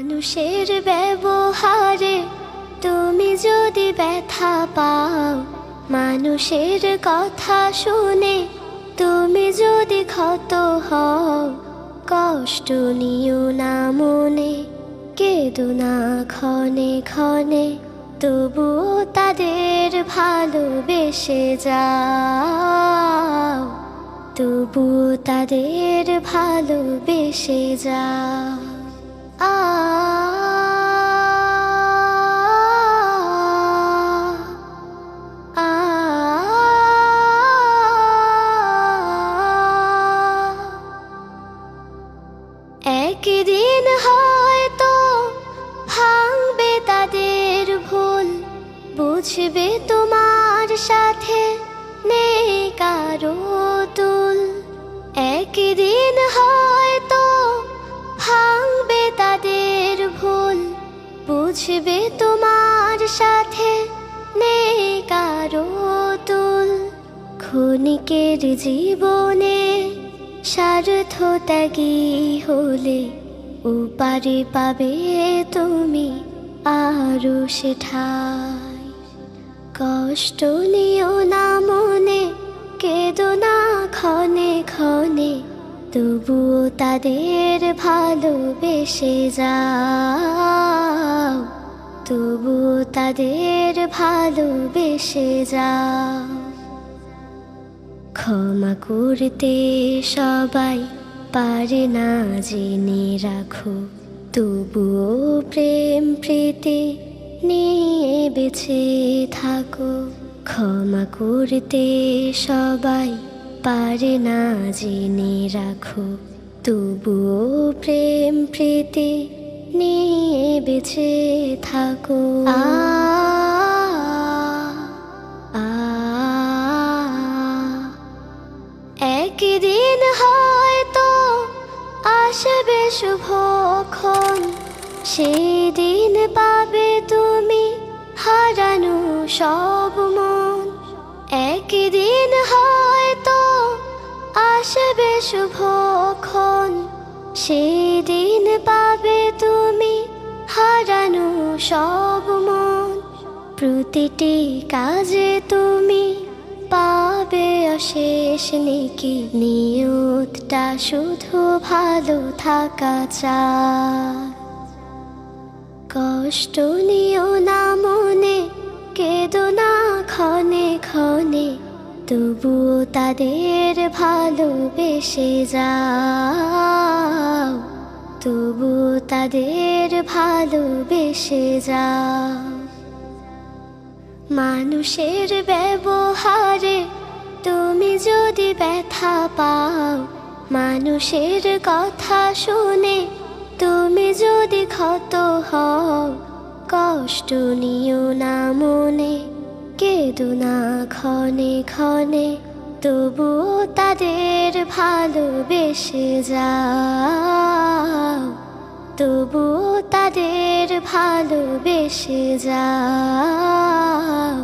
মানুষের ব্যবহারে তুমি যদি ব্যথা পাও, মানুষের কথা শুনে তুমি যদি ক্ষত হও, কষ্ট নিও না মনে, কেঁদো না ক্ষণে ক্ষণে, তবুও তাদের ভালোবেসে যাও, তবুও তাদের ভালোবেসে যাও। একদিন হয়তো ভাঙবে তাদের ভুল, বুঝবে তোমার সাথে নেই কারো তুল। একদিন হয়তো ভাঙবে তাদের ভুল, বুঝবে তোমার সাথে নেই কারো তুল। ক্ষণিকের জীবনে স্বার্থত্যাগী হলে উপারে পাবে তুমি আরো সেঠাই। কষ্ট নিও না মনে, কেঁদো না ক্ষণে ক্ষণে, তবুও তাদের ভালোবেসে যাও, তবুও তাদের ভালোবেসে যাও। ক্ষমা করতে সবাই পারে না জেনে রাখো, তবুও প্রেম প্রীতি নিয়ে বেঁচে থাকো। ক্ষমা করতে সবাই পারে না জেনে রাখো, তবুও প্রেম প্রীতি নিয়ে বেঁচে থাকো। একদিন হয়তো আসবে শুভক্ষণ, সেই দিন পাবে তুমি হারানো সব মন। একদিন হয়তো আসবে শুভক্ষণ, সেই দিন পাবে তুমি হারানো সব মন। প্রতিটি কাজে তুমি পাবে অশেষ নেকি, নিয়তটা শুধু ভালো থাকা চায়। কষ্ট নিও না মনে, কেঁদো না ক্ষণে ক্ষণে, তবুও তাদের ভালোবেসে যাও, তবুও তাদের ভালোবেসে যাও। মানুষের ব্যবহারে তুমি যদি ব্যথা পাও, মানুষের কথা শুনে তুমি যদি ক্ষত হও, কষ্ট নিও না মনে, কেঁদো না ক্ষণে ক্ষণে, তবুও তাদের ভালোবেসে যাও, তবুও তাদের ভালোবেসে যাও।